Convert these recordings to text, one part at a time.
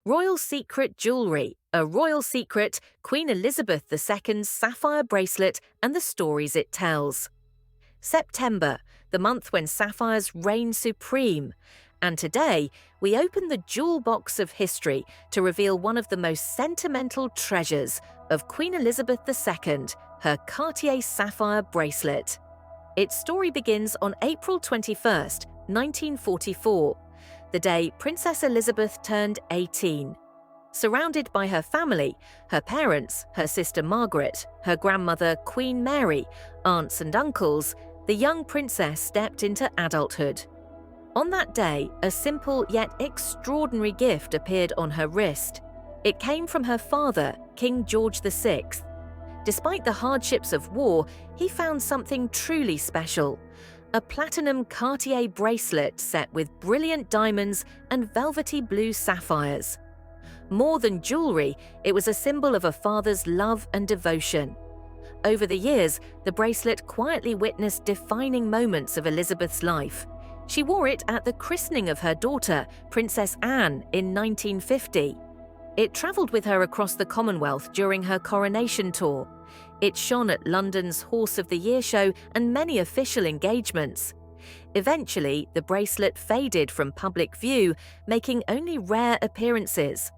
Royal Secret Jewelry, a royal secret, Queen Elizabeth II's sapphire bracelet and the stories it tells. September, the month when sapphires reign supreme. And today, we open the jewel box of history to reveal one of the most sentimental treasures of Queen Elizabeth II, her Cartier sapphire bracelet. Its story begins on April 21, 1944, the day Princess Elizabeth turned 18. Surrounded by her family, her parents, her sister Margaret, her grandmother Queen Mary, aunts and uncles, the young princess stepped into adulthood. On that day, a simple yet extraordinary gift appeared on her wrist. It came from her father, King George VI. Despite the hardships of war, he found something truly special: a platinum Cartier bracelet set with brilliant diamonds and velvety blue sapphires. More than jewelry, it was a symbol of a father's love and devotion. Over the years, the bracelet quietly witnessed defining moments of Elizabeth's life. She wore it at the christening of her daughter, Princess Anne, in 1950. It travelled with her across the Commonwealth during her coronation tour. It shone at London's Horse of the Year show and many official engagements. Eventually, the bracelet faded from public view, making only rare appearances.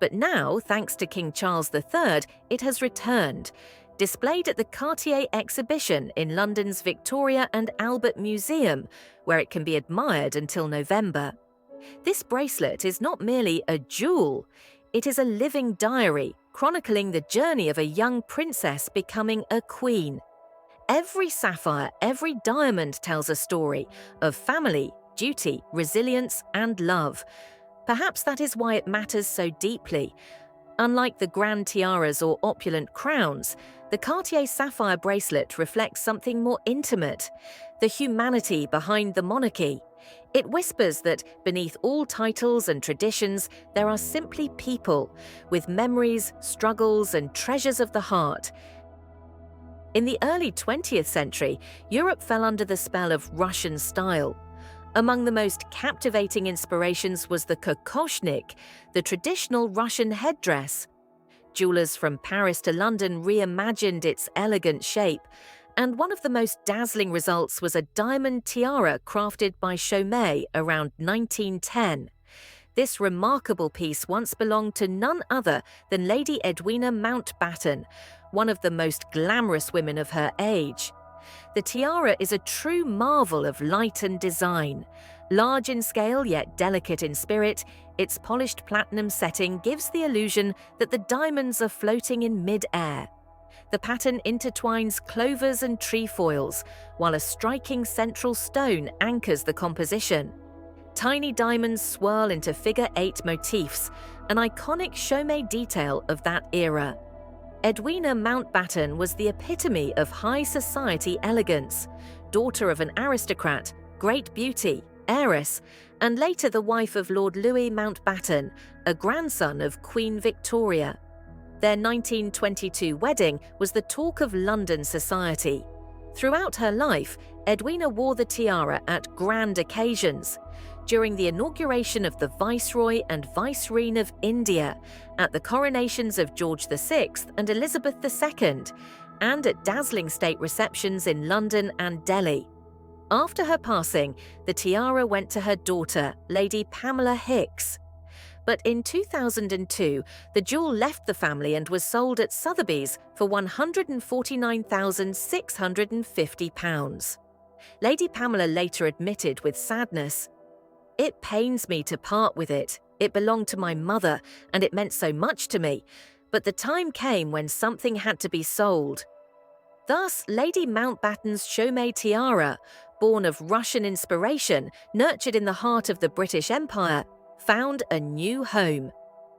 But now, thanks to King Charles III, it has returned, displayed at the Cartier exhibition in London's Victoria and Albert Museum, where it can be admired until November. This bracelet is not merely a jewel, it is a living diary chronicling the journey of a young princess becoming a queen. Every sapphire, every diamond tells a story of family, duty, resilience, and love. Perhaps that is why it matters so deeply. Unlike the grand tiaras or opulent crowns, the Cartier sapphire bracelet reflects something more intimate: the humanity behind the monarchy. It whispers that beneath all titles and traditions, there are simply people with memories, struggles, and treasures of the heart. In the early 20th century, Europe fell under the spell of Russian style. Among the most captivating inspirations was the kokoshnik, the traditional Russian headdress. Jewelers from Paris to London reimagined its elegant shape, and one of the most dazzling results was a diamond tiara crafted by Chaumet around 1910. This remarkable piece once belonged to none other than Lady Edwina Mountbatten, one of the most glamorous women of her age. The tiara is a true marvel of light and design. Large in scale yet delicate in spirit, its polished platinum setting gives the illusion that the diamonds are floating in mid-air. The pattern intertwines clovers and trefoils, while a striking central stone anchors the composition. Tiny diamonds swirl into figure-8 motifs, an iconic Chaumet detail of that era. Edwina Mountbatten was the epitome of high society elegance, daughter of an aristocrat, great beauty, heiress, and later the wife of Lord Louis Mountbatten, a grandson of Queen Victoria. Their 1922 wedding was the talk of London society. Throughout her life, Edwina wore the tiara at grand occasions. During the inauguration of the Viceroy and Vicereine of India, at the coronations of George VI and Elizabeth II, and at dazzling state receptions in London and Delhi. After her passing, the tiara went to her daughter, Lady Pamela Hicks. But in 2002, the jewel left the family and was sold at Sotheby's for £149,650. Lady Pamela later admitted with sadness, "It pains me to part with it. It belonged to my mother, and it meant so much to me. But the time came when something had to be sold." Thus, Lady Mountbatten's Chaumet tiara, born of Russian inspiration, nurtured in the heart of the British Empire, found a new home.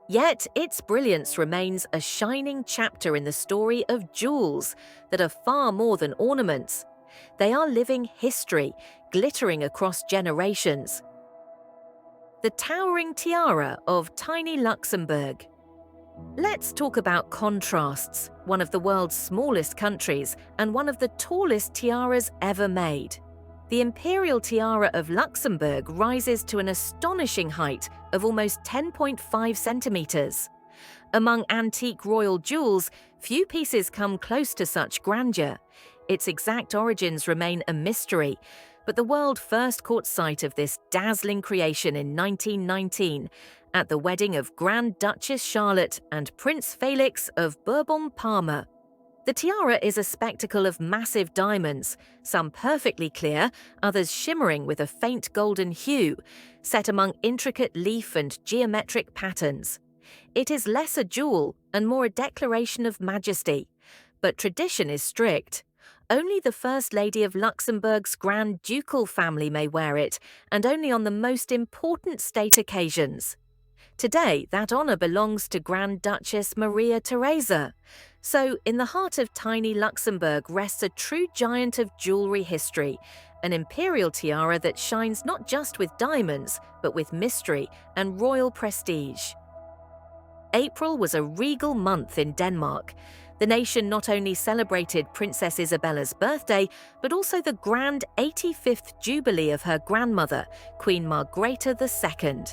Yet its brilliance remains a shining chapter in the story of jewels that are far more than ornaments. They are living history, glittering across generations. The towering tiara of tiny Luxembourg. Let's talk about contrasts, one of the world's smallest countries and one of the tallest tiaras ever made. The imperial tiara of Luxembourg rises to an astonishing height of almost 10.5 centimeters. Among antique royal jewels, few pieces come close to such grandeur. Its exact origins remain a mystery, but the world first caught sight of this dazzling creation in 1919 at the wedding of Grand Duchess Charlotte and Prince Felix of Bourbon-Parma. The tiara is a spectacle of massive diamonds, some perfectly clear, others shimmering with a faint golden hue, set among intricate leaf and geometric patterns. It is less a jewel and more a declaration of majesty, but tradition is strict. Only the First Lady of Luxembourg's Grand Ducal family may wear it, and only on the most important state occasions. Today, that honour belongs to Grand Duchess Maria Theresa. So, in the heart of tiny Luxembourg rests a true giant of jewellery history, an imperial tiara that shines not just with diamonds, but with mystery and royal prestige. April was a regal month in Denmark. The nation not only celebrated Princess Isabella's birthday, but also the grand 85th jubilee of her grandmother, Queen Margrethe II.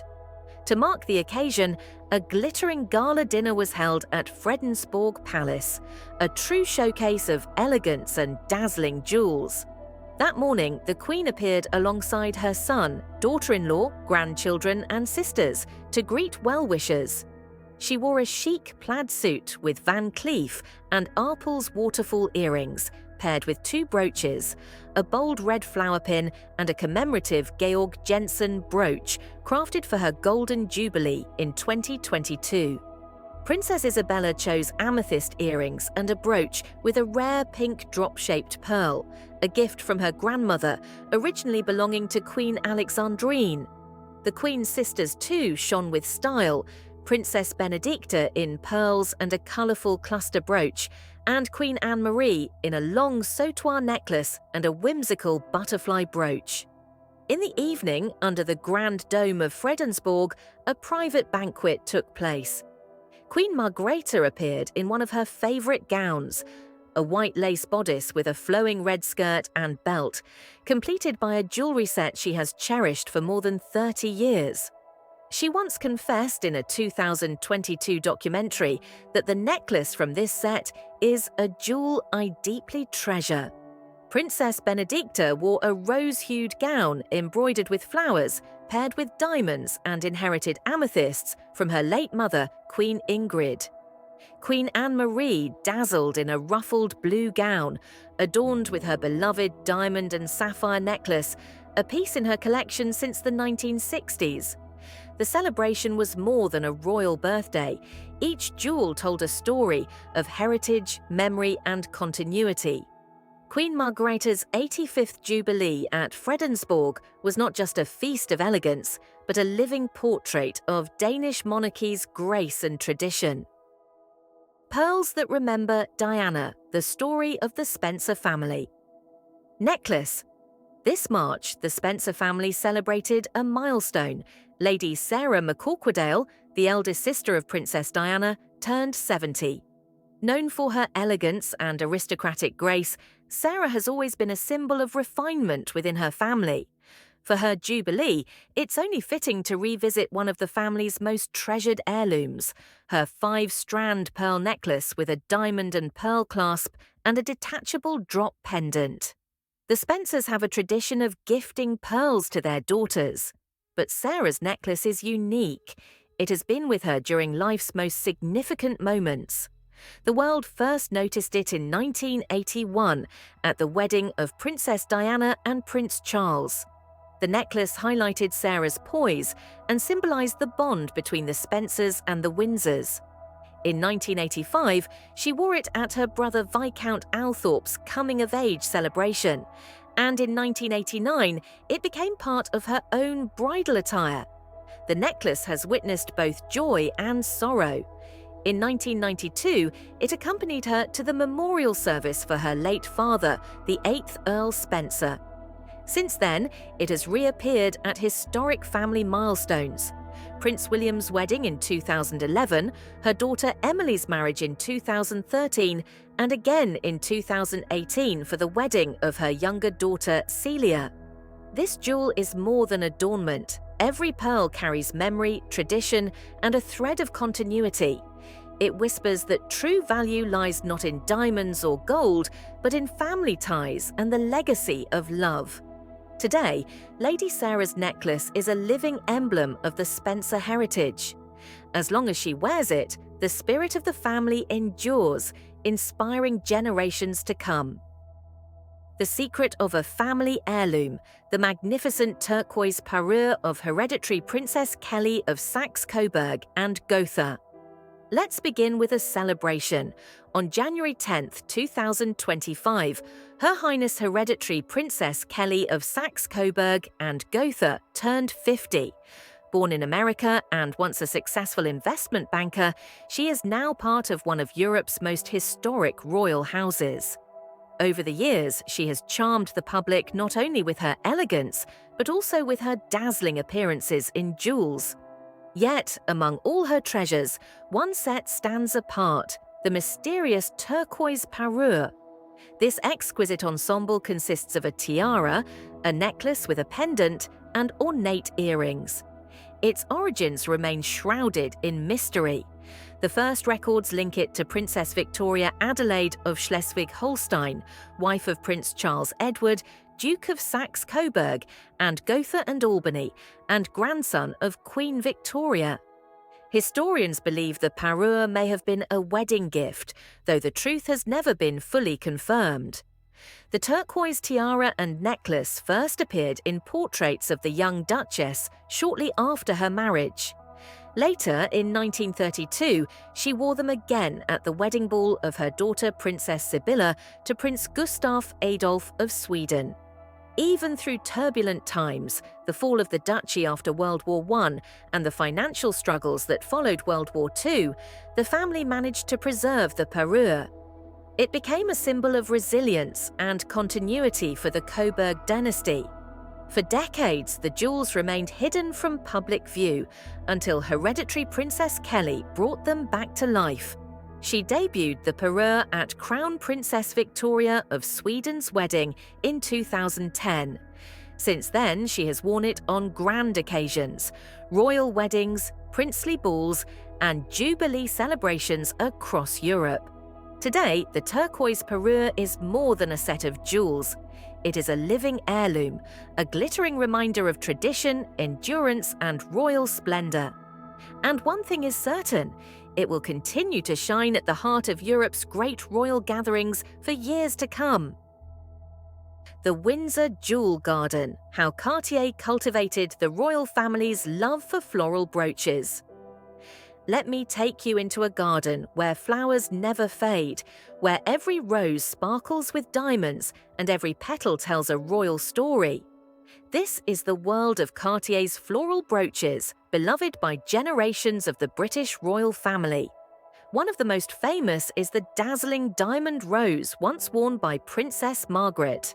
To mark the occasion, a glittering gala dinner was held at Fredensborg Palace, a true showcase of elegance and dazzling jewels. That morning, the Queen appeared alongside her son, daughter-in-law, grandchildren and sisters to greet well-wishers. She wore a chic plaid suit with Van Cleef and Arpels waterfall earrings, paired with 2 brooches, a bold red flower pin and a commemorative Georg Jensen brooch crafted for her Golden Jubilee in 2022. Princess Isabella chose amethyst earrings and a brooch with a rare pink drop-shaped pearl, a gift from her grandmother, originally belonging to Queen Alexandrine. The Queen's sisters too shone with style, Princess Benedicta in pearls and a colourful cluster brooch, and Queen Anne-Marie in a long sautoir necklace and a whimsical butterfly brooch. In the evening, under the grand dome of Fredensborg, a private banquet took place. Queen Margrethe appeared in one of her favourite gowns, a white lace bodice with a flowing red skirt and belt, completed by a jewellery set she has cherished for more than 30 years. She once confessed in a 2022 documentary that the necklace from this set is a jewel I deeply treasure. Princess Benedicta wore a rose-hued gown embroidered with flowers, paired with diamonds and inherited amethysts from her late mother, Queen Ingrid. Queen Anne-Marie dazzled in a ruffled blue gown, adorned with her beloved diamond and sapphire necklace, a piece in her collection since the 1960s. The celebration was more than a royal birthday. Each jewel told a story of heritage, memory, and continuity. Queen Margrethe's 85th Jubilee at Fredensborg was not just a feast of elegance, but a living portrait of Danish monarchy's grace and tradition. Pearls that remember Diana, the story of the Spencer family. Necklace. This March, the Spencer family celebrated a milestone. Lady Sarah McCorquodale, the eldest sister of Princess Diana, turned 70. Known for her elegance and aristocratic grace, Sarah has always been a symbol of refinement within her family. For her jubilee, it's only fitting to revisit one of the family's most treasured heirlooms, her 5-strand pearl necklace with a diamond and pearl clasp and a detachable drop pendant. The Spencers have a tradition of gifting pearls to their daughters. But Sarah's necklace is unique. It has been with her during life's most significant moments. The world first noticed it in 1981 at the wedding of Princess Diana and Prince Charles. The necklace highlighted Sarah's poise and symbolised the bond between the Spencers and the Windsors. In 1985, she wore it at her brother Viscount Althorp's coming-of-age celebration, and in 1989, it became part of her own bridal attire. The necklace has witnessed both joy and sorrow. In 1992, it accompanied her to the memorial service for her late father, the 8th Earl Spencer. Since then, it has reappeared at historic family milestones. Prince William's wedding in 2011, her daughter Emily's marriage in 2013, and again in 2018 for the wedding of her younger daughter Celia. This jewel is more than adornment. Every pearl carries memory, tradition, and a thread of continuity. It whispers that true value lies not in diamonds or gold, but in family ties and the legacy of love. Today, Lady Sarah's necklace is a living emblem of the Spencer heritage. As long as she wears it, the spirit of the family endures, inspiring generations to come. The secret of a family heirloom, the magnificent turquoise parure of hereditary Princess Kelly of Saxe-Coburg and Gotha. Let's begin with a celebration. On January 10, 2025, Her Highness Hereditary Princess Kelly of Saxe-Coburg and Gotha turned 50. Born in America and once a successful investment banker, she is now part of one of Europe's most historic royal houses. Over the years, she has charmed the public not only with her elegance, but also with her dazzling appearances in jewels. Yet, among all her treasures, one set stands apart, the mysterious turquoise parure. This exquisite ensemble consists of a tiara, a necklace with a pendant, and ornate earrings. Its origins remain shrouded in mystery. The first records link it to Princess Victoria Adelaide of Schleswig-Holstein, wife of Prince Charles Edward, Duke of Saxe-Coburg and Gotha and Albany, and grandson of Queen Victoria. Historians believe the parure may have been a wedding gift, though the truth has never been fully confirmed. The turquoise tiara and necklace first appeared in portraits of the young Duchess shortly after her marriage. Later, in 1932, she wore them again at the wedding ball of her daughter Princess Sibylla to Prince Gustav Adolf of Sweden. Even through turbulent times, the fall of the duchy after World War I and the financial struggles that followed World War II, the family managed to preserve the parure. It became a symbol of resilience and continuity for the Coburg dynasty. For decades, the jewels remained hidden from public view until hereditary Princess Kelly brought them back to life. She debuted the parure at Crown Princess Victoria of Sweden's wedding in 2010. Since then, she has worn it on grand occasions, royal weddings, princely balls, and jubilee celebrations across Europe. Today, the turquoise parure is more than a set of jewels. It is a living heirloom, a glittering reminder of tradition, endurance, and royal splendor. And one thing is certain, it will continue to shine at the heart of Europe's great royal gatherings for years to come. The Windsor Jewel Garden, how Cartier cultivated the royal family's love for floral brooches. Let me take you into a garden where flowers never fade, where every rose sparkles with diamonds and every petal tells a royal story. This is the world of Cartier's floral brooches, beloved by generations of the British royal family. One of the most famous is the dazzling diamond rose once worn by Princess Margaret.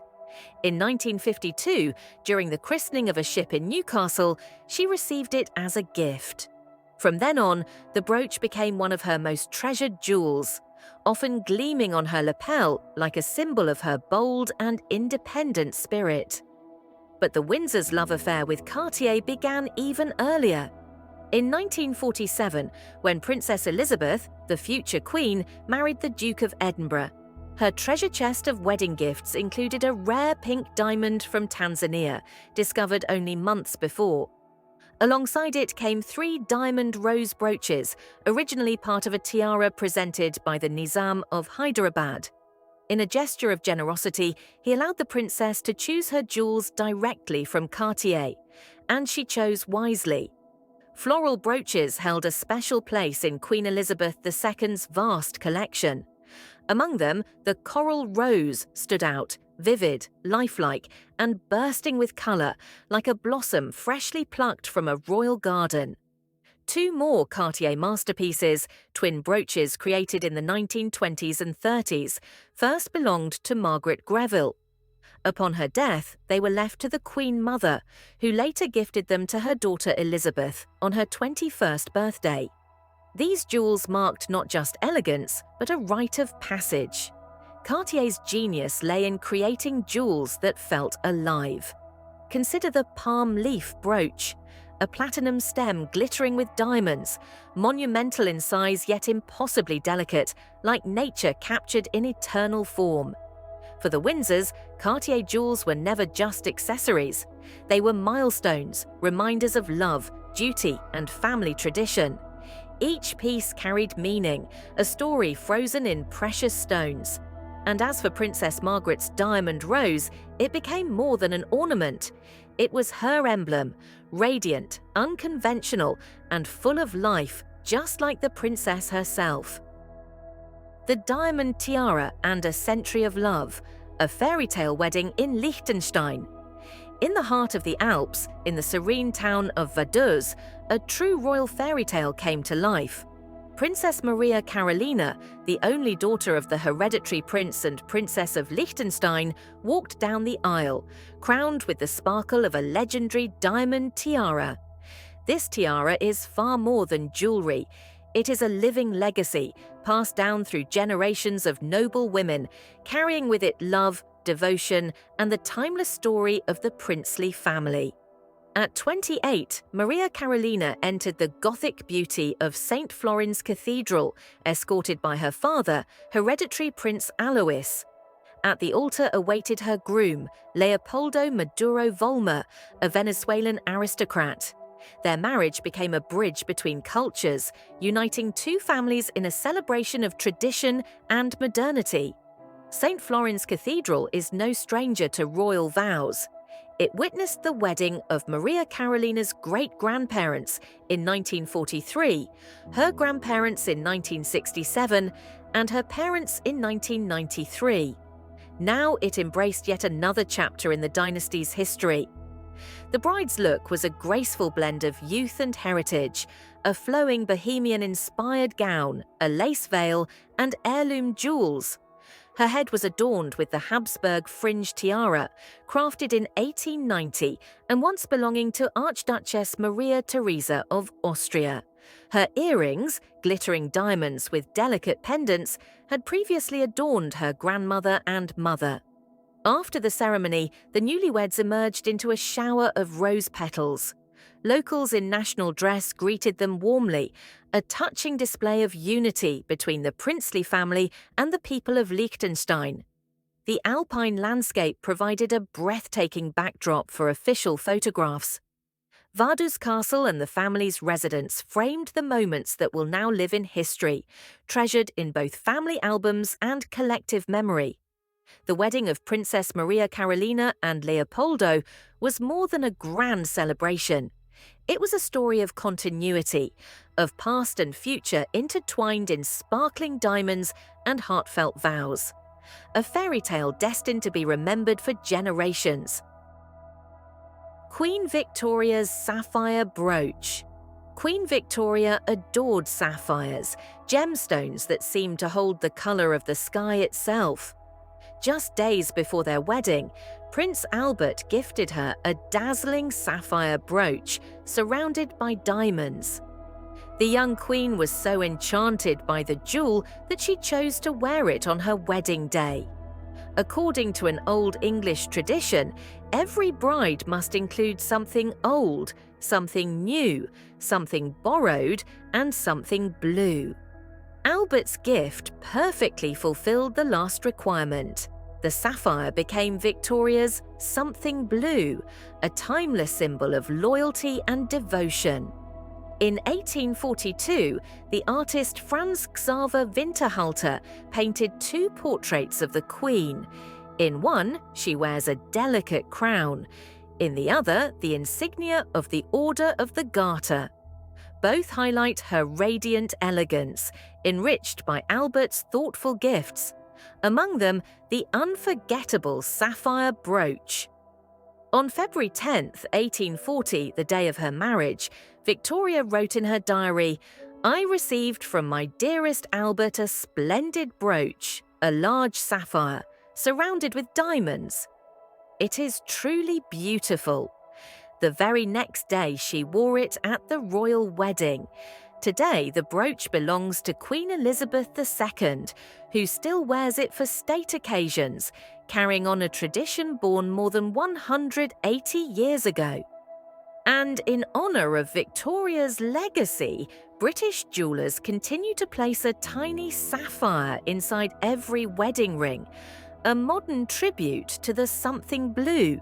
In 1952, during the christening of a ship in Newcastle, she received it as a gift. From then on, the brooch became one of her most treasured jewels, often gleaming on her lapel like a symbol of her bold and independent spirit. But the Windsors' love affair with Cartier began even earlier. In 1947, when Princess Elizabeth, the future Queen, married the Duke of Edinburgh, her treasure chest of wedding gifts included a rare pink diamond from Tanzania, discovered only months before. Alongside it came 3 diamond rose brooches, originally part of a tiara presented by the Nizam of Hyderabad. In a gesture of generosity, he allowed the princess to choose her jewels directly from Cartier, and she chose wisely. Floral brooches held a special place in Queen Elizabeth II's vast collection. Among them, the coral rose stood out, vivid, lifelike, and bursting with colour, like a blossom freshly plucked from a royal garden. 2 more Cartier masterpieces, twin brooches created in the 1920s and 30s, first belonged to Margaret Greville. Upon her death, they were left to the Queen Mother, who later gifted them to her daughter Elizabeth on her 21st birthday. These jewels marked not just elegance, but a rite of passage. Cartier's genius lay in creating jewels that felt alive. Consider the palm leaf brooch, a platinum stem glittering with diamonds, monumental in size yet impossibly delicate, like nature captured in eternal form. For the Windsors, Cartier jewels were never just accessories. They were milestones, reminders of love, duty, and family tradition. Each piece carried meaning, a story frozen in precious stones. And as for Princess Margaret's diamond rose, it became more than an ornament. It was her emblem, radiant, unconventional, and full of life, just like the princess herself. The Diamond Tiara and a Century of Love, a fairy tale wedding in Liechtenstein. In the heart of the Alps, in the serene town of Vaduz, a true royal fairy tale came to life. Princess Maria Carolina, the only daughter of the hereditary prince and princess of Liechtenstein, walked down the aisle, crowned with the sparkle of a legendary diamond tiara. This tiara is far more than jewelry. It is a living legacy, passed down through generations of noble women, carrying with it love, devotion, and the timeless story of the princely family. At 28, Maria Carolina entered the Gothic beauty of St. Floren's Cathedral, escorted by her father, hereditary Prince Alois. At the altar awaited her groom, Leopoldo Maduro Volmer, a Venezuelan aristocrat. Their marriage became a bridge between cultures, uniting two families in a celebration of tradition and modernity. St. Floren's Cathedral is no stranger to royal vows. It witnessed the wedding of Maria Carolina's great-grandparents in 1943, her grandparents in 1967, and her parents in 1993. Now it embraced yet another chapter in the dynasty's history. The bride's look was a graceful blend of youth and heritage, a flowing bohemian-inspired gown, a lace veil, and heirloom jewels. Her head was adorned with the Habsburg fringe tiara, crafted in 1890 and once belonging to Archduchess Maria Theresa of Austria. Her earrings, glittering diamonds with delicate pendants, had previously adorned her grandmother and mother. After the ceremony, the newlyweds emerged into a shower of rose petals. Locals in national dress greeted them warmly, a touching display of unity between the princely family and the people of Liechtenstein. The alpine landscape provided a breathtaking backdrop for official photographs. Vaduz Castle and the family's residence framed the moments that will now live in history, treasured in both family albums and collective memory. The wedding of Princess Maria Carolina and Leopoldo was more than a grand celebration. It was a story of continuity, of past and future intertwined in sparkling diamonds and heartfelt vows. A fairy tale destined to be remembered for generations. Queen Victoria's sapphire brooch. Queen Victoria adored sapphires, gemstones that seemed to hold the color of the sky itself. Just days before their wedding, Prince Albert gifted her a dazzling sapphire brooch surrounded by diamonds. The young queen was so enchanted by the jewel that she chose to wear it on her wedding day. According to an Old English tradition, every bride must include something old, something new, something borrowed, and something blue. Albert's gift perfectly fulfilled the last requirement. The sapphire became Victoria's something blue, a timeless symbol of loyalty and devotion. In 1842, the artist Franz Xaver Winterhalter painted two portraits of the Queen. In one, she wears a delicate crown. In the other, the insignia of the Order of the Garter. Both highlight her radiant elegance, enriched by Albert's thoughtful gifts. Among them, the unforgettable sapphire brooch. On February 10, 1840, the day of her marriage, Victoria wrote in her diary, "I received from my dearest Albert a splendid brooch, a large sapphire, surrounded with diamonds. It is truly beautiful." The very next day, she wore it at the royal wedding. Today, the brooch belongs to Queen Elizabeth II, who still wears it for state occasions, carrying on a tradition born more than 180 years ago. And in honour of Victoria's legacy, British jewellers continue to place a tiny sapphire inside every wedding ring, a modern tribute to the something blue